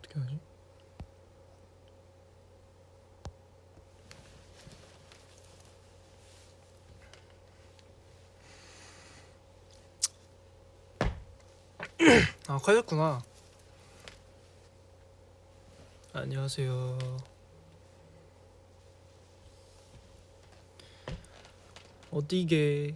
어떻게 하지? 아, 켜졌구나. 안녕하세요. 어디게?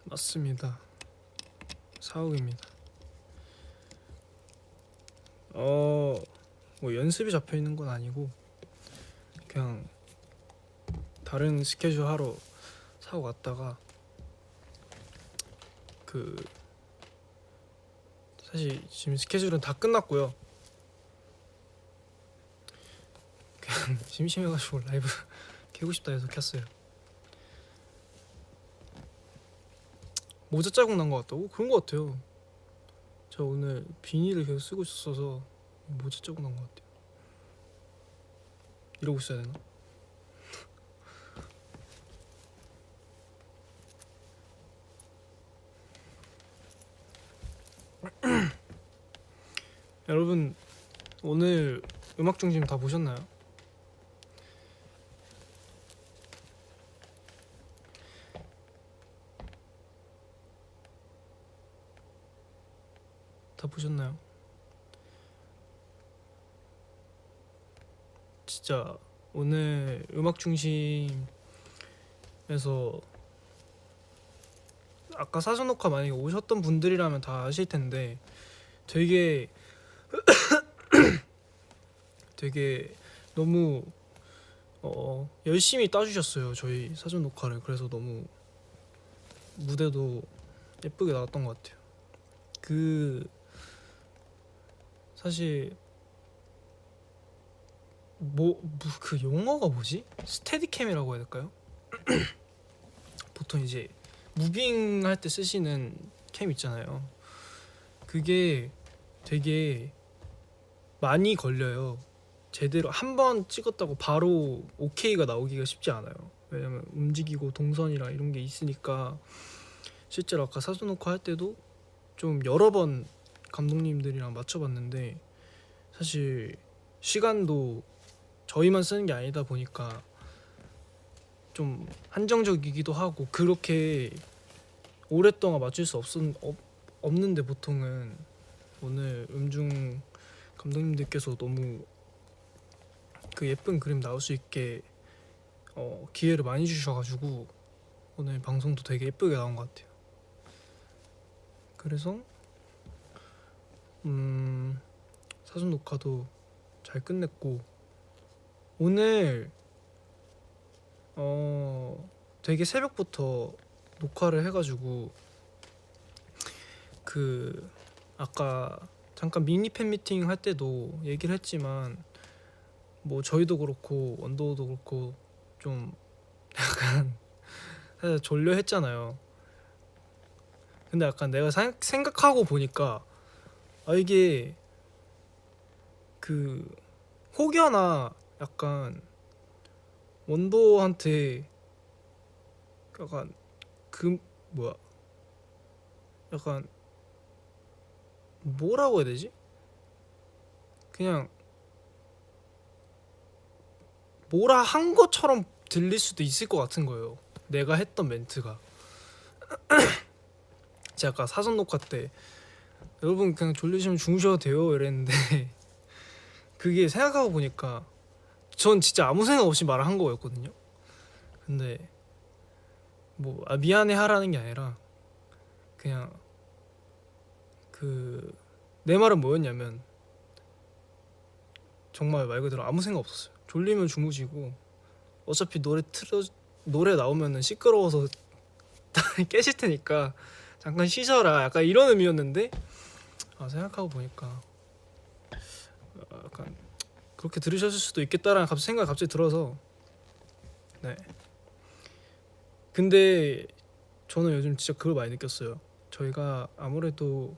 맞습니다. 사옥입니다. 뭐 연습이 잡혀 있는 건 아니고 그냥 다른 스케줄 하러 사옥 왔다가 사실 지금 스케줄은 다 끝났고요. 그냥 심심해가지고 라이브 켜고 싶다 해서 켰어요. 모자 자국 난 것 같다고? 그런 것 같아요. 저 오늘 비닐을 계속 쓰고 있어서 모자 자국 난 것 같아요. 이러고 있어야 되나? 여러분 오늘 음악 중심 다 보셨나요? 다 보셨나요? 진짜 오늘 음악 중심에서 아까 사전 녹화 만약에 오셨던 분들이라면 다 아실 텐데 되게 너무 열심히 따주셨어요, 저희 사전 녹화를. 그래서 너무 무대도 예쁘게 나왔던 것 같아요. 사실 그 용어가 뭐지? 스테디캠이라고 해야 될까요? 보통 이제 무빙 할 때 쓰시는 캠 있잖아요. 그게 되게 많이 걸려요. 제대로 한 번 찍었다고 바로 오케이가 나오기가 쉽지 않아요. 왜냐면 움직이고 동선이랑 이런 게 있으니까. 실제로 아까 사전 녹화 할 때도 좀 여러 번 감독님들이랑 맞춰봤는데 사실 시간도 저희만 쓰는 게 아니다 보니까 좀 한정적이기도 하고 그렇게 오랫동안 맞출 수 없는데 보통은 오늘 음중 감독님들께서 너무 그 예쁜 그림 나올 수 있게 기회를 많이 주셔가지고 오늘 방송도 되게 예쁘게 나온 것 같아요. 그래서 사전 녹화도 잘 끝냈고 오늘 되게 새벽부터 녹화를 해가지고 아까 잠깐 미니 팬 미팅 할 때도 얘기를 했지만 뭐 저희도 그렇고 원더우도 그렇고 좀 약간 살짝 졸려 했잖아요. 근데 약간 내가 생각하고 보니까 이게 혹여나 약간 원더한테 약간 약간 뭐라고 해야 되지? 그냥 뭐라 한 것처럼 들릴 수도 있을 것 같은 거예요. 내가 했던 멘트가. 제가 아까 사전 녹화 때 여러분 그냥 졸리시면 주무셔도 돼요 이랬는데 그게 생각하고 보니까 전 진짜 아무 생각 없이 말을 한 거였거든요. 근데 미안해 하라는 게 아니라 그냥 내 말은 뭐였냐면 정말 말 그대로 아무 생각 없었어요. 졸리면 주무시고 어차피 노래 나오면은 시끄러워서 깨실 테니까 잠깐 쉬셔라 약간 이런 의미였는데 생각하고 보니까 약간 그렇게 들으셨을 수도 있겠다라는 생각이 갑자기 들어서 네. 근데 저는 요즘 진짜 그걸 많이 느꼈어요. 저희가 아무래도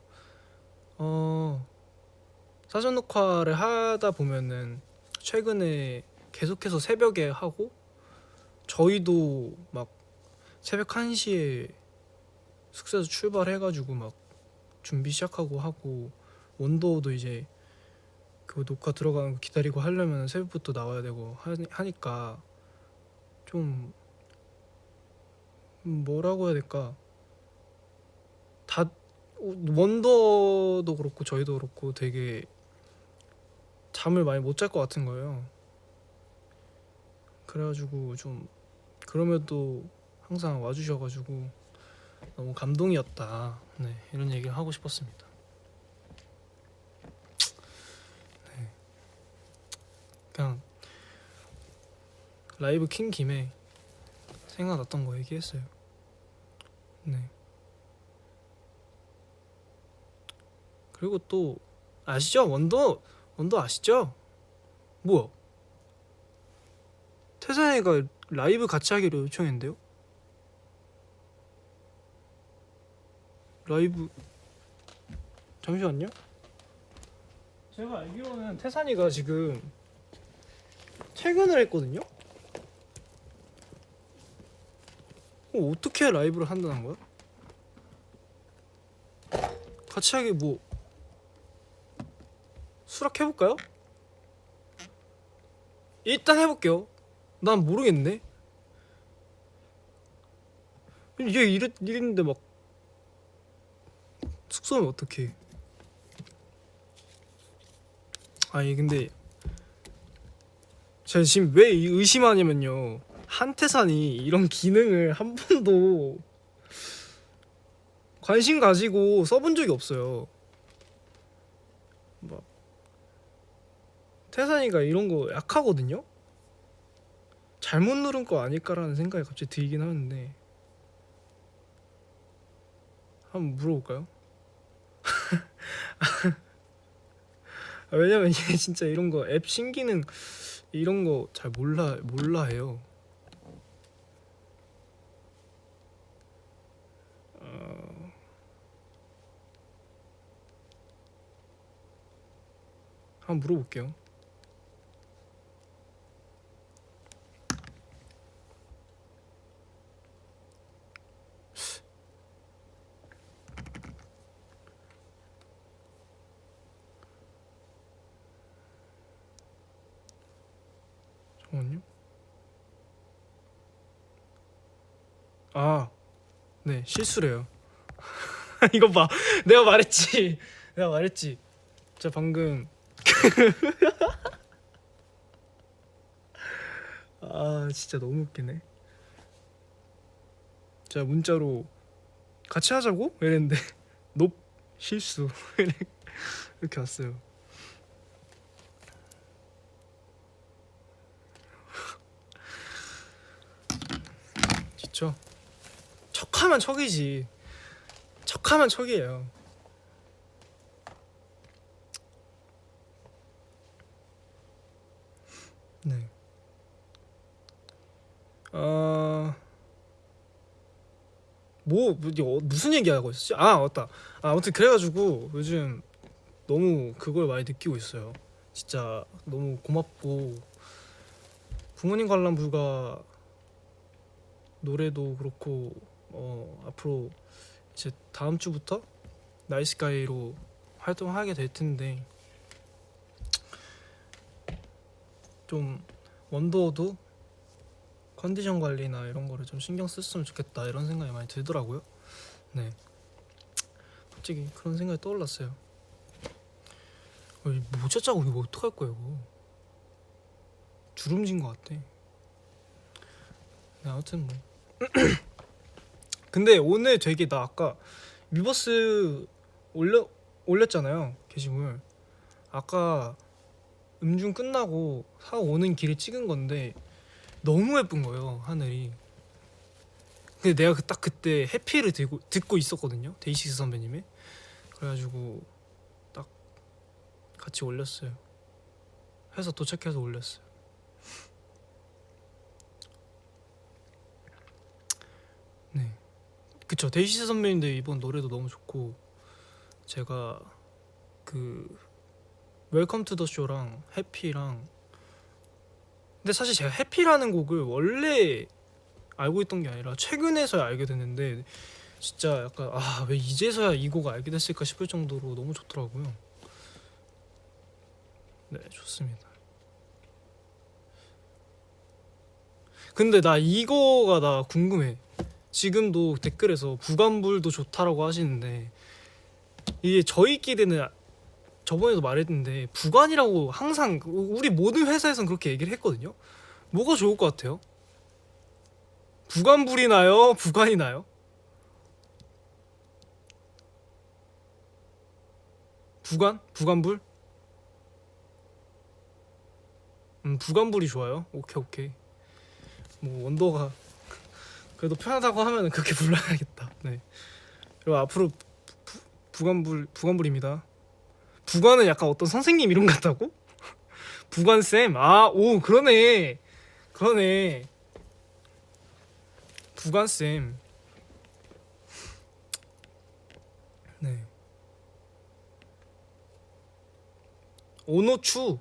사전 녹화를 하다 보면은 최근에 계속해서 새벽에 하고 저희도 막 새벽 1시에 숙소에서 출발해가지고 막 준비 시작하고 하고, 원더도 이제 그 녹화 들어가는 거 기다리고 하려면 새벽부터 나와야 되고 하니까 좀 뭐라고 해야 될까, 다 원더도 그렇고 저희도 그렇고 되게 잠을 많이 못 잘 것 같은 거예요. 그래가지고 좀, 그럼에도 항상 와주셔가지고 너무 감동이었다. 네, 이런 얘기를 하고 싶었습니다. 네. 그냥 라이브 킨 김에 생각났던 거 얘기했어요. 네. 그리고 또 아시죠? 원더 아시죠? 뭐야? 태산이가 라이브 같이 하기로 요청했는데요? 라이브, 잠시만요. 제가 알기로는 태산이가 지금 퇴근을 했거든요? 어떻게 라이브를 한다는 거야? 같이 하기 뭐 수락해볼까요? 일단 해볼게요. 난 모르겠네. 얘 이랬는데 막 숙소면 어떡해. 아니 근데 제가 지금 왜 의심하냐면요, 한태산이 이런 기능을 한 번도 관심 가지고 써본 적이 없어요. 막 태산이가 이런 거 약하거든요? 잘못 누른 거 아닐까라는 생각이 갑자기 들긴 하는데 한번 물어볼까요? 왜냐면 얘 진짜 이런 거 앱 신기능 이런 거 잘 몰라 해요. 한번 물어볼게요. 잠깐만요. 아, 네, 실수래요. 이거 봐. 내가 말했지. 내가 말했지. 저 방금 아 진짜 너무 웃기네. 제가 문자로 같이 하자고 이랬는데 높 실수 이렇게 왔어요. 진짜 척하면 척이지. 척하면 척이에요. 네. 무슨 얘기하고 있었지? 아 맞다. 아무튼 그래가지고 요즘 너무 그걸 많이 느끼고 있어요. 진짜 너무 고맙고, 부모님 관람 불가 노래도 그렇고 앞으로 이제 다음 주부터 나이스가이로 활동하게 될 텐데, 좀 원더도 컨디션 관리나 이런 거를 좀 신경 썼으면 좋겠다 이런 생각이 많이 들더라고요. 네, 갑자기 그런 생각이 떠올랐어요. 모자 짜고 이거 어떡할 거야 이거. 주름진 것 같아. 네, 아무튼 뭐 근데 오늘 되게, 나 아까 위버스 올렸잖아요 게시물. 아까 음중 끝나고 사고 오는 길에 찍은 건데 너무 예쁜 거예요 하늘이. 근데 내가 딱 그때 해피를 듣고 있었거든요, 데이식스 선배님의. 그래가지고 딱 같이 올렸어요. 회사 도착해서 올렸어요. 네, 그쵸. 데이식스 선배님들 이번 노래도 너무 좋고, 제가 그 웰컴 투 더 쇼랑 해피랑, 근데 사실 제가 해피라는 곡을 원래 알고 있던 게 아니라 최근에서야 알게 됐는데 진짜 약간 왜 이제서야 이 곡 알게 됐을까 싶을 정도로 너무 좋더라고요. 네, 좋습니다. 근데 나 이거가 나 궁금해. 지금도 댓글에서 부관불도 좋다라고 하시는데 이게 저희끼리는 저번에도 말했는데 부관이라고 항상 우리 모든 회사에선 그렇게 얘기를 했거든요. 뭐가 좋을 것 같아요? 부관불이 나요? 부관이 나요? 부관? 부관불? 부관불이 좋아요. 오케이. 뭐 원더가 그래도 편하다고 하면 그렇게 불러야겠다. 네. 그리고 앞으로 부관불입니다. 부관은 약간 어떤 선생님 이름 같다고? 부관쌤. 오 그러네. 부관쌤. 네. 오노추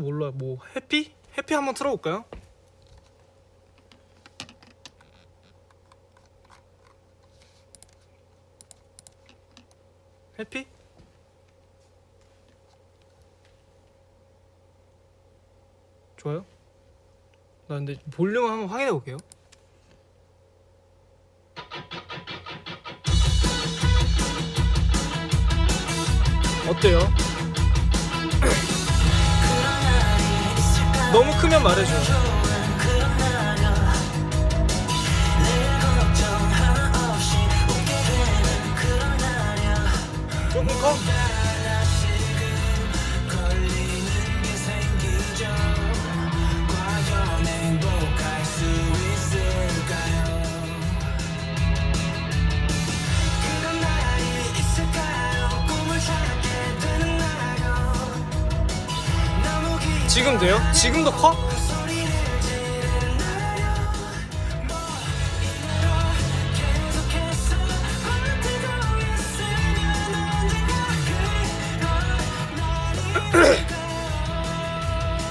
몰라. 뭐 해피 한번 틀어볼까요? 해피? 좋아요? 나 근데 볼륨 한번 확인해 볼게요. 어때요? 너무 크면 말해줘. 조금 커? 지금 돼요? 지금도 커?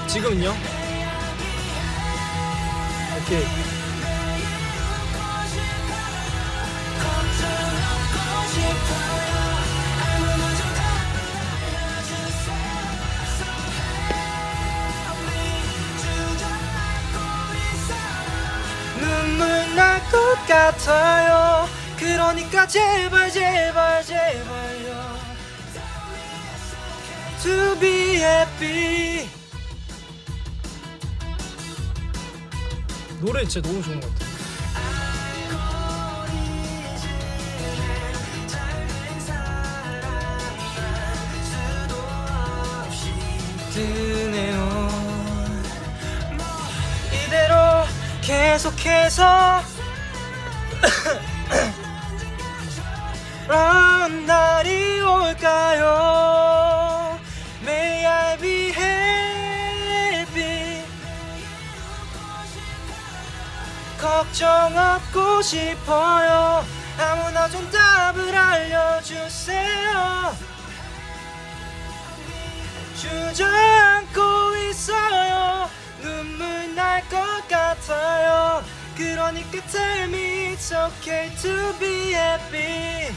지금은요? 오케이. 눈물 날 것 같아요. 그러니까 제발요. To be happy. 노래 진짜 너무 좋은 것 같아. 드네요. 이대로 계속해서 날이 올까요? May I be happy. 걱정 없고 싶어요. 아무나 좀 답을 알려주세요. 주저앉고 있어요. 눈물 날 것 같아요. 그러니까 tell me it's okay to be happy.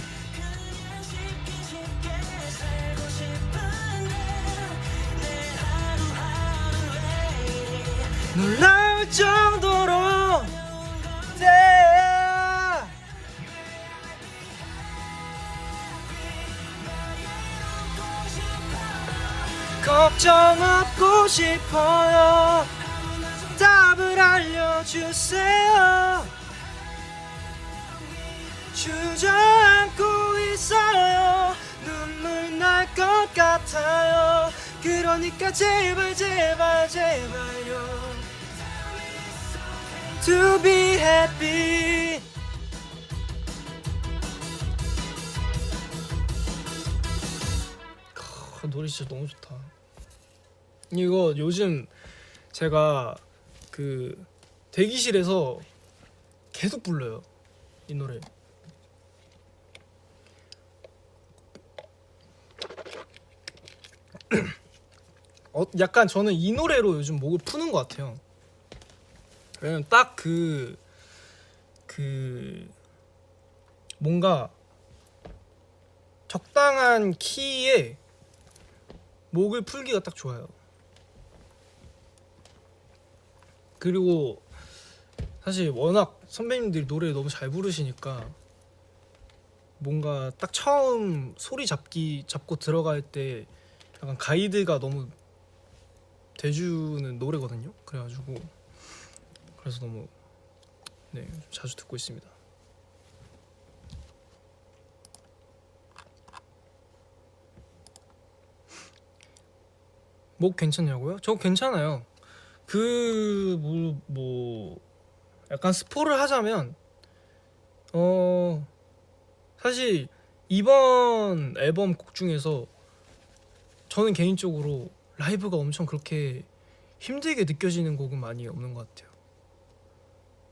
놀라울 정도로 걱정 없고 싶어요. 답을 알려주세요. 주저앉고 있어요. 눈물 날 것 같아요. 그러니까 제발요. To be happy. 노래 진짜 너무 좋다. 이거 요즘 제가 그 대기실에서 계속 불러요, 이 노래. 약간 저는 이 노래로 요즘 목을 푸는 것 같아요. 왜냐면 딱 그 그 뭔가 적당한 키에 목을 풀기가 딱 좋아요. 그리고 사실 워낙 선배님들이 노래를 너무 잘 부르시니까 뭔가 딱 처음 소리 잡고 들어갈 때 약간 가이드가 너무 돼주는 노래거든요. 그래서 너무 네 자주 듣고 있습니다. 목 괜찮냐고요? 저 괜찮아요. 뭐 약간 스포를 하자면 사실 이번 앨범 곡 중에서 저는 개인적으로 라이브가 엄청 그렇게 힘들게 느껴지는 곡은 많이 없는 것 같아요.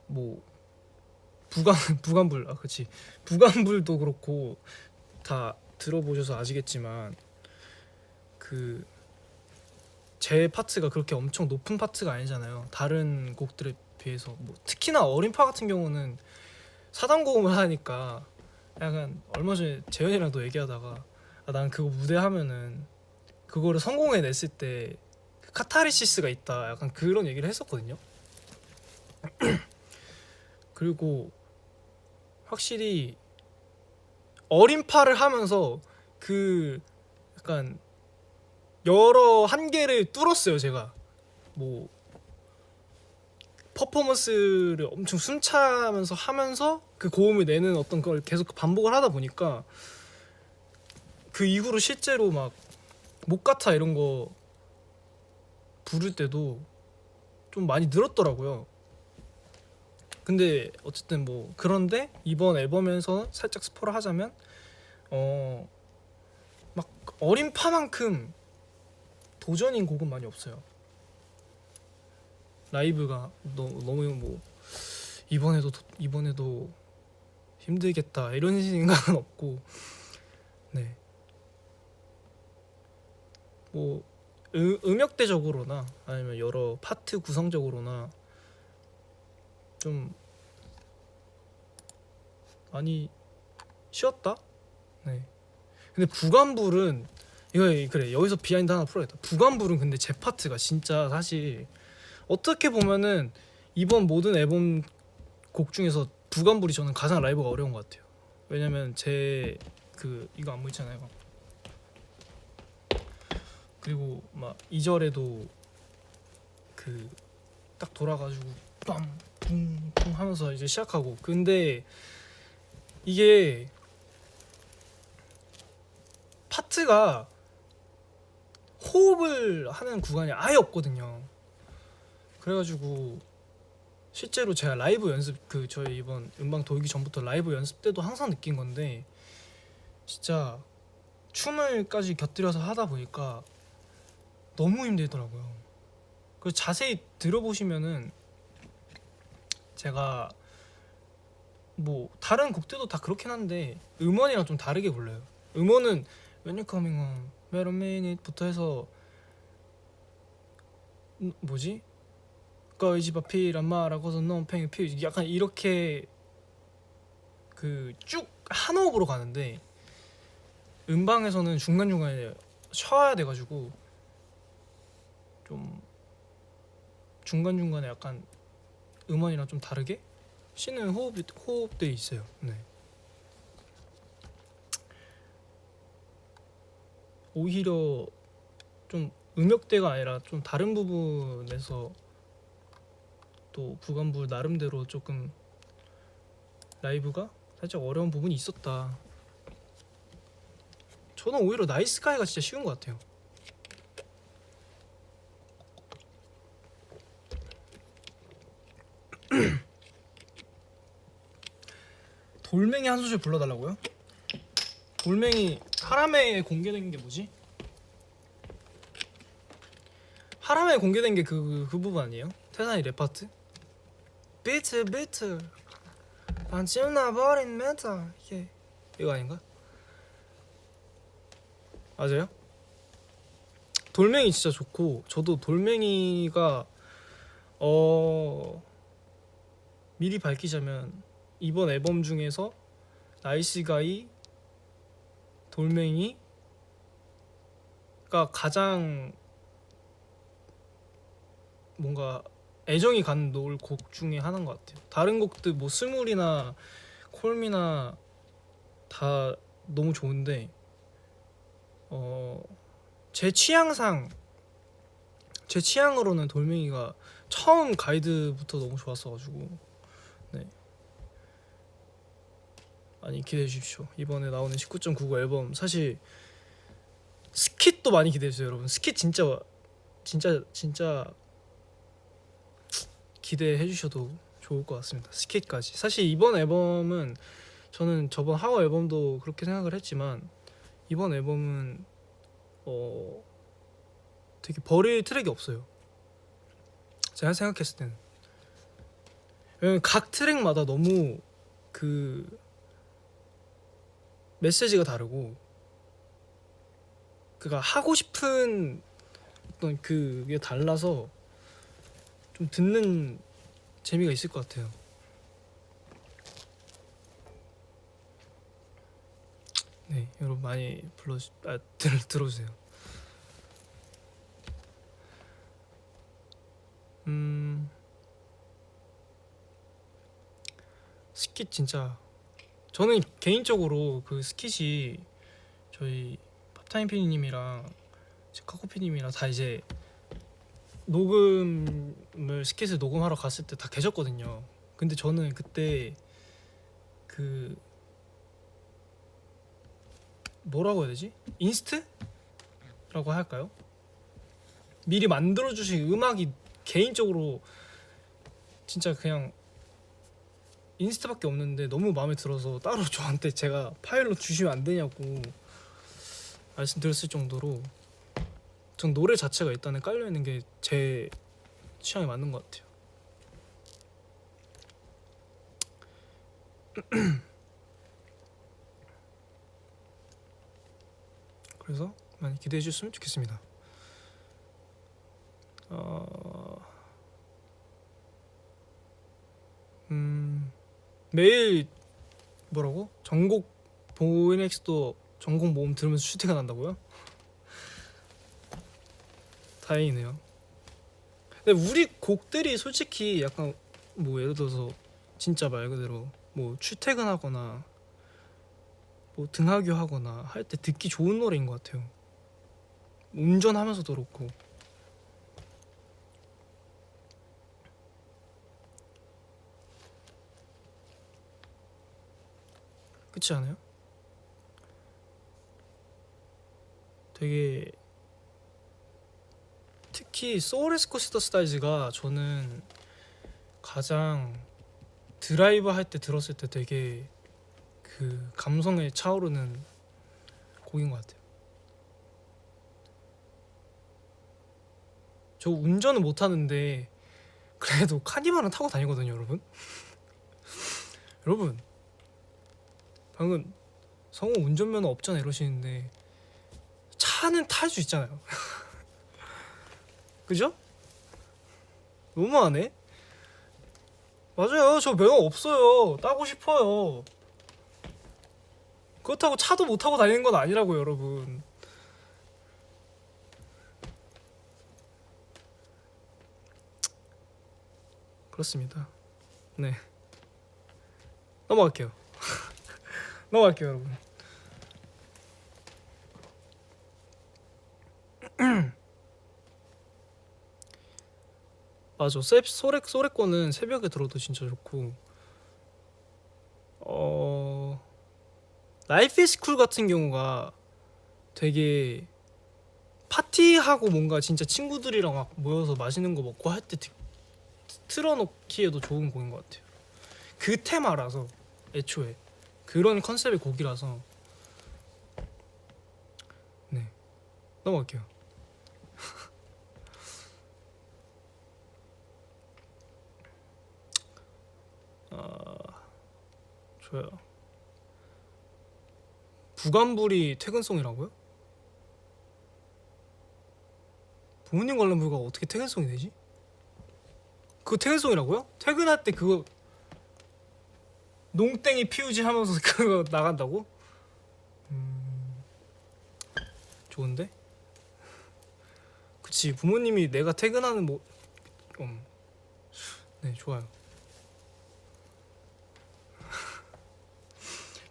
뭐 부간불 그치 부간불도 그렇고 다 들어보셔서 아시겠지만 그 제 파트가 그렇게 엄청 높은 파트가 아니잖아요. 다른 곡들에 비해서 뭐 특히나 어린파 같은 경우는 사단고음을 하니까 약간 얼마 전에 재현이랑도 얘기하다가 난 그거 무대 하면은 그거를 성공해냈을 때 카타르시스가 있다 약간 그런 얘기를 했었거든요. 그리고 확실히 어린파를 하면서 그 약간 여러 한계를 뚫었어요. 제가 뭐 퍼포먼스를 엄청 숨차면서 하면서 그 고음을 내는 어떤 걸 계속 반복을 하다 보니까 그 이후로 실제로 막 목가타 이런 거 부를 때도 좀 많이 늘었더라고요. 근데 어쨌든 뭐 그런데 이번 앨범에서 살짝 스포를 하자면 막 어린파만큼 도전인 곡은 많이 없어요. 라이브가 너무 뭐 이번에도 힘들겠다 이런 생각은 없고 네. 뭐 음역대적으로나 아니면 여러 파트 구성적으로나 좀 많이 쉬었다? 네. 근데 부관불은 이거 그래 여기서 비하인드 하나 풀어야겠다. 부관불은 근데 제 파트가 진짜 사실 어떻게 보면은 이번 모든 앨범 곡 중에서 부관불이 저는 가장 라이브가 어려운 것 같아요. 왜냐면 제 그 이거 안무 있잖아요. 그리고 막 2절에도 그 딱 돌아가지고 빰 하면서 이제 시작하고 근데 이게 파트가 호흡을 하는 구간이 아예 없거든요. 그래가지고 실제로 제가 라이브 연습 저희 이번 음방 돌기 전부터 라이브 연습 때도 항상 느낀 건데 진짜 춤을까지 곁들여서 하다 보니까 너무 힘들더라고요. 그래서 자세히 들어보시면은 제가 뭐 다른 곡들도 다 그렇긴 한데 음원이랑 좀 다르게 불러요. 음원은 When You Coming Home, Wait a Minute부터 해서 뭐지? 거의 집 앞이란 말하고서 넌 팽이 피 약간 이렇게 그 쭉 한 호흡으로 가는데 음방에서는 중간중간에 쉬어야 돼가지고 좀 중간중간에 약간 음원이랑 좀 다르게 쉬는 호흡들이 있어요. 네. 오히려 좀 음역대가 아니라 좀 다른 부분에서 또 부관부 나름대로 조금 라이브가 살짝 어려운 부분이 있었다. 저는 오히려 나이스가이가 진짜 쉬운 것 같아요. 돌멩이 한 소절 불러달라고요? 돌멩이 하람에 공개된 게 뭐지? 하람에 공개된 게 그 부분 아니에요? 태산이 랩 파트? 비트 반쯤 나버린 멘탈 이거 아닌가? 맞아요? 돌멩이 진짜 좋고 저도 돌멩이가 미리 밝히자면 이번 앨범 중에서 나이스가이, 돌멩이가 가장 뭔가 애정이 가는 곡 중에 하나인 것 같아요. 다른 곡들 뭐 스물이나 콜미나 다 너무 좋은데 제 취향으로는 돌멩이가 처음 가이드부터 너무 좋았어가지고 네, 많이 기대해 주십시오. 이번에 나오는 19.99 앨범 사실 스킷도 많이 기대해 주세요, 여러분. 스킷 진짜 기대해 주셔도 좋을 것 같습니다. 스킷까지. 사실 이번 앨범은 저는 저번 하워 앨범도 그렇게 생각을 했지만 이번 앨범은 되게 버릴 트랙이 없어요. 제가 생각했을 때는. 왜냐면 각 트랙마다 너무 그 메시지가 다르고 그가 하고 싶은 어떤 그게 달라서 좀 듣는 재미가 있을 것 같아요. 네, 여러분 많이 들어주세요. 스킷 진짜 저는 개인적으로 그 스킷이 저희 팝타임 PD님이랑 카코 PD님이랑 다 이제 스킷을 녹음하러 갔을 때 다 계셨거든요. 근데 저는 그때 그 뭐라고 해야 되지? 인스트라고 할까요? 미리 만들어주신 음악이 개인적으로 진짜 그냥 인스트밖에 없는데 너무 마음에 들어서 따로 저한테 제가 파일로 주시면 안 되냐고 말씀드렸을 정도로 전 노래 자체가 일단은 깔려있는 게 제 취향에 맞는 것 같아요. 그래서 많이 기대해 주셨으면 좋겠습니다. 매일 뭐라고? 전곡 보이넥스도 전곡 모음 들으면서 슈팅가 난다고요? 다행이네요. 근데 우리 곡들이 솔직히 약간 뭐 예를 들어서 진짜 말 그대로 뭐 출퇴근하거나 뭐 등하교 하거나 할 때 듣기 좋은 노래인 것 같아요. 운전하면서도 그렇고. 그렇지 않아요? 되게 특히 소울 에스코시더 스타일즈가 저는 가장 드라이브 할 때 들었을 때 되게 그 감성에 차오르는 곡인 것 같아요. 저 운전은 못 하는데 그래도 카니발은 타고 다니거든요, 여러분. 여러분 방금 성우 운전면허 없잖아 이러시는데 차는 탈 수 있잖아요. 그죠? 너무하네. 맞아요, 저 면허 없어요. 따고 싶어요. 그렇다고 차도 못 타고 다니는 건 아니라고요, 여러분. 그렇습니다. 네, 넘어갈게요. 넘어갈게요, 여러분. 맞아, 소래권은 새벽에 들어도 진짜 좋고 라이프 이즈 쿨 같은 경우가 되게 파티하고 뭔가 진짜 친구들이랑 막 모여서 맛있는 거 먹고 할 때 틀어놓기에도 좋은 곡인 것 같아요. 그 테마라서 애초에 그런 컨셉의 곡이라서. 네, 넘어갈게요. 좋아요. 부관불이 퇴근송이라고요? 부모님 관련 불가가 어떻게 퇴근송이 되지? 그거 퇴근송이라고요? 퇴근할 때 그거 농땡이 피우지 하면서 그거 나간다고? 좋은데? 그치, 부모님이 내가 퇴근하는 뭐 네, 좋아요.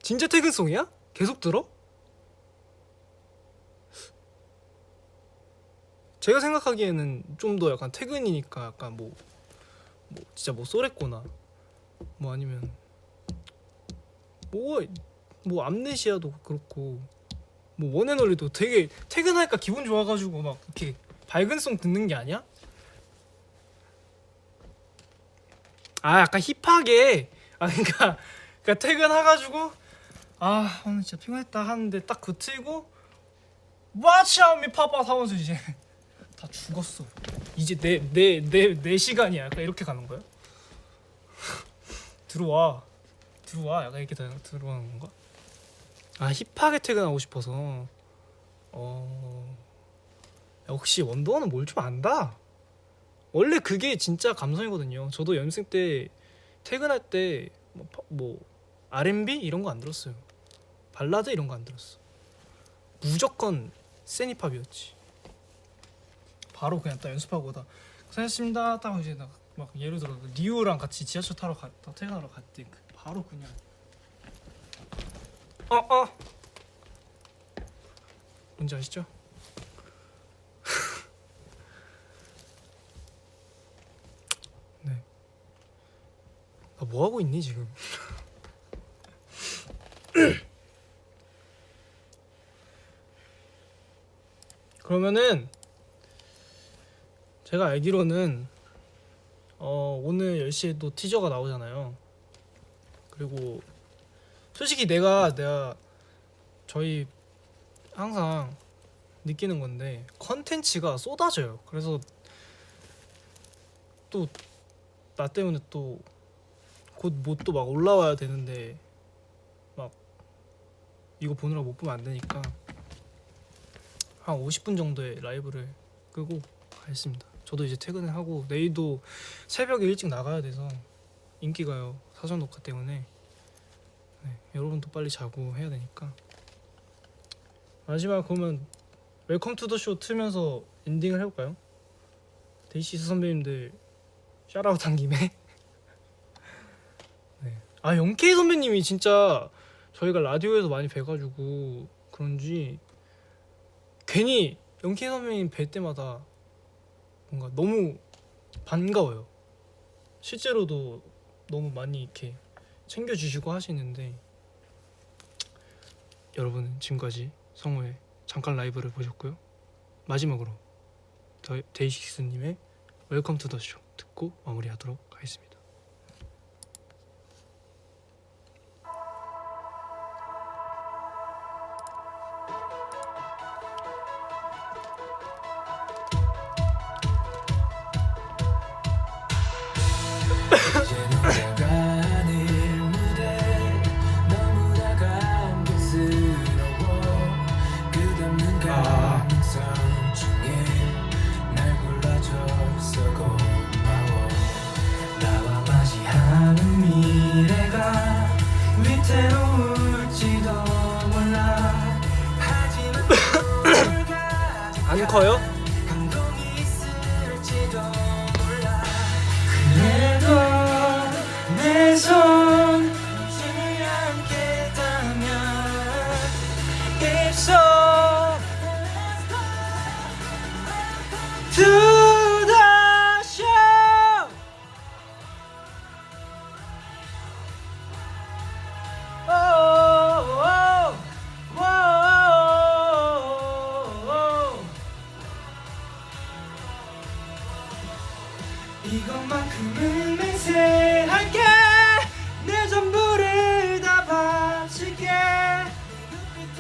진짜 퇴근송이야? 계속 들어? 제가 생각하기에는 좀 더 약간 퇴근이니까 약간 뭐 진짜 뭐 쏘랬거나 뭐 아니면 뭐 암네시아도 그렇고 뭐 원앤올리도 되게 퇴근하니까 기분 좋아가지고 막 이렇게 밝은 송 듣는 게 아니야? 아 약간 힙하게 그러니까 퇴근해가지고 아 오늘 진짜 피곤했다 하는데 딱 그거 틀고 Watch out me pop out 하면서 이제 다 죽었어. 이제 내 시간이야. 약간 이렇게 가는 거야? 들어와 약간 이렇게 들어가는 건가? 아 힙하게 퇴근하고 싶어서. 역시 원더원은 뭘 좀 안다. 원래 그게 진짜 감성이거든요. 저도 연습생 때 퇴근할 때 뭐 R&B 이런 거 안 들었어요. 발라드 이런 거 안 들었어. 무조건 센 힙합이었지. 바로 그냥 딱 연습하고 다 고생했습니다 딱 이제 막 예를 들어 리우랑 같이 지하철 타러 퇴근하러 갈 때 바로 그냥 뭔지 아시죠? 네. 나 뭐 하고 있니 지금? 그러면은 제가 알기로는 오늘 10시에 또 티저가 나오잖아요. 그리고 솔직히 내가 저희 항상 느끼는 건데 컨텐츠가 쏟아져요. 그래서 또 나 때문에 또 곧 뭐 또 막 올라와야 되는데 막 이거 보느라 못 보면 안 되니까 한 50분 정도의 라이브를 끄고 가겠습니다. 저도 이제 퇴근을 하고 내일도 새벽에 일찍 나가야 돼서 인기가요 사전 녹화 때문에 여러분도 빨리 자고 해야 되니까 마지막 그러면 웰컴 투 더 쇼 틀면서 엔딩을 해볼까요? 데이시스 선배님들 샤라웃 한 김에 네. 아 영케이 선배님이 진짜 저희가 라디오에서 많이 뵈가지고 그런지 괜히 영케이 선배님 뵐 때마다 뭔가 너무 반가워요. 실제로도 너무 많이 이렇게 챙겨주시고 하시는데 여러분은 지금까지 성우의 잠깐 라이브를 보셨고요. 마지막으로 데이식스님의 웰컴 투 더 쇼 듣고 마무리하도록 하겠습니다. 안 커요? 그래도 내 손 놓지 않겠다면 입속 To the show. 이것만큼은 맹세할게. 내 전부를 다 바칠게. 눈빛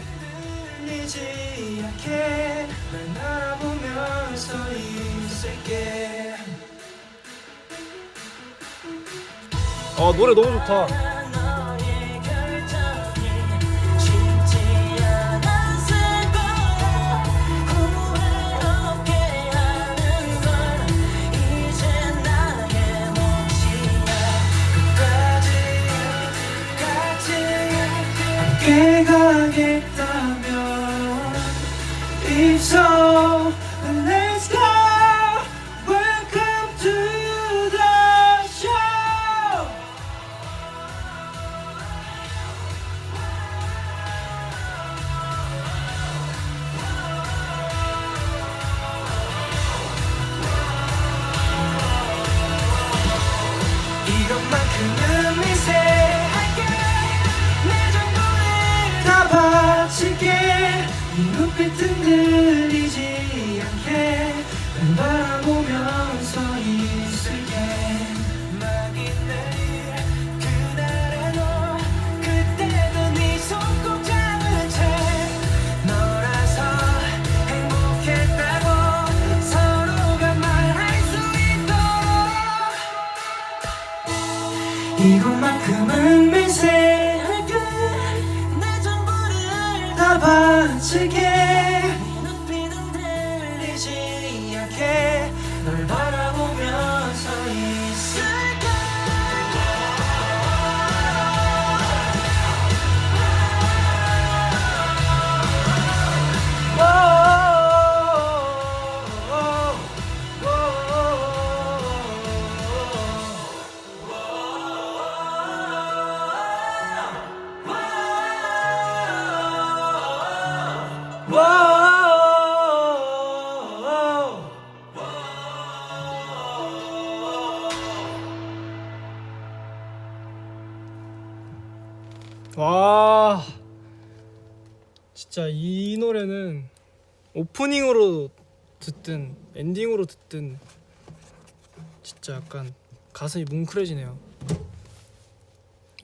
흔들리지 않게 날 바라보면서 있을게. 노래 너무 좋다. believe so. Let's go. Welcome to the show. 이것만큼은 미세할게. 내 전부를 다 바칠게. 네 눈빛 흔들리지 않게 날 바라보면서 있을게. 막인 내일 그날의 너 그때도 네 손 꼭 잡은 채 너라서 행복했다고 서로가 말할 수 있도록 이것만큼은 미세하게 내 전부를 다 바칠게. 네 눈빛은 들리지 않게 널 바라보면서 있을게. 와, 진짜 이 노래는 오프닝으로 듣든 엔딩으로 듣든 진짜 약간 가슴이 뭉클해지네요.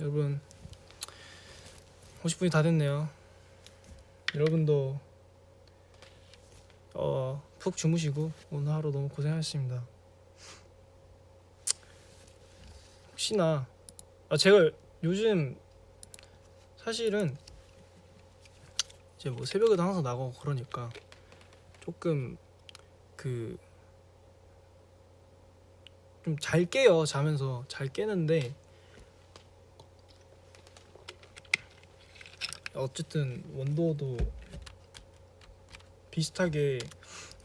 여러분 50분이 다 됐네요. 여러분도 푹 주무시고 오늘 하루 너무 고생하셨습니다. 혹시나 제가 요즘 사실은 이제 뭐 새벽에도 항상 나가고 그러니까 조금 그 좀 잘 깨요. 자면서 잘 깨는데 어쨌든 원도도 비슷하게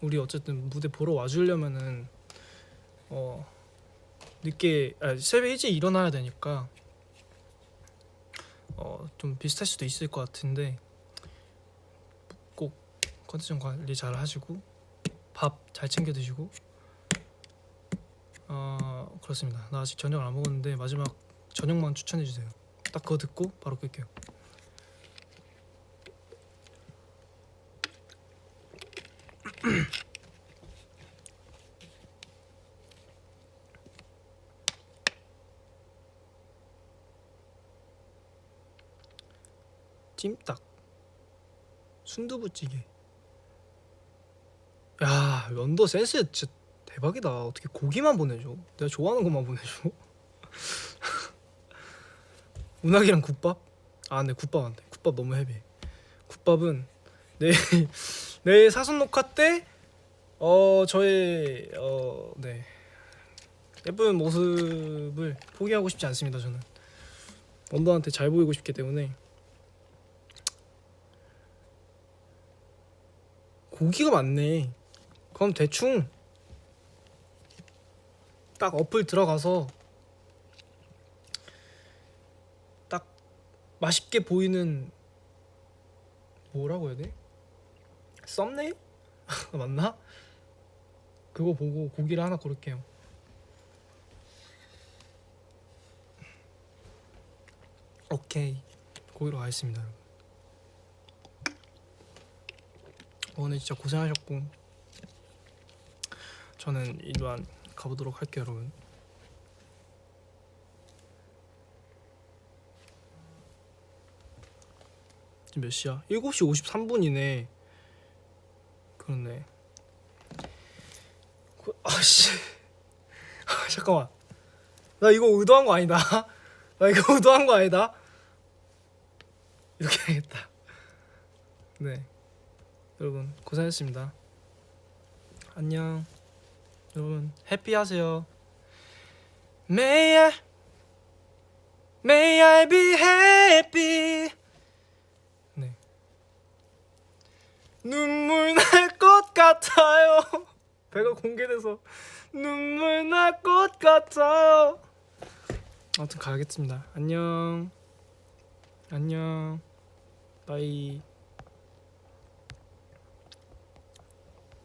우리 어쨌든 무대 보러 와주려면은 늦게 새벽 일찍 일어나야 되니까 좀 비슷할 수도 있을 것 같은데 꼭 컨디션 관리 잘 하시고 밥 잘 챙겨 드시고 그렇습니다. 나 아직 저녁을 안 먹었는데 마지막 저녁만 추천해 주세요. 딱 그거 듣고 바로 끌게요. 찜닭 순두부찌개. 야, 연도 센스 진짜 대박이다. 어떻게 고기만 보내줘? 내가 좋아하는 것만 보내줘. 운학이랑 국밥? 네, 국밥 안 돼. 국밥 너무 헤비. 국밥은 내일 사전 녹화 때 저의 네, 예쁜 모습을 포기하고 싶지 않습니다. 저는 원도한테 잘 보이고 싶기 때문에. 고기가 많네. 그럼 대충 딱 어플 들어가서 딱 맛있게 보이는 뭐라고 해야 돼? 썸네일? 맞나? 그거 보고 고기를 하나 고를게요. 오케이, 고기로 가겠습니다. 오늘 진짜 고생하셨고 저는 이만 가보도록 할게요. 여러분 지금 몇 시야? 7시 53분이네 그렇네. 아씨 잠깐만, 나 이거 의도한 거 아니다. 나 이거 의도한 거 아니다. 이렇게 해야겠다. 네, 여러분 고생했습니다. 안녕. 여러분 해피하세요. May I be happy. 네, 눈물 날 같아요. 배가 공개돼서 눈물 날 것 같아요. 아무튼 가야겠습니다. 안녕. 안녕. 바이.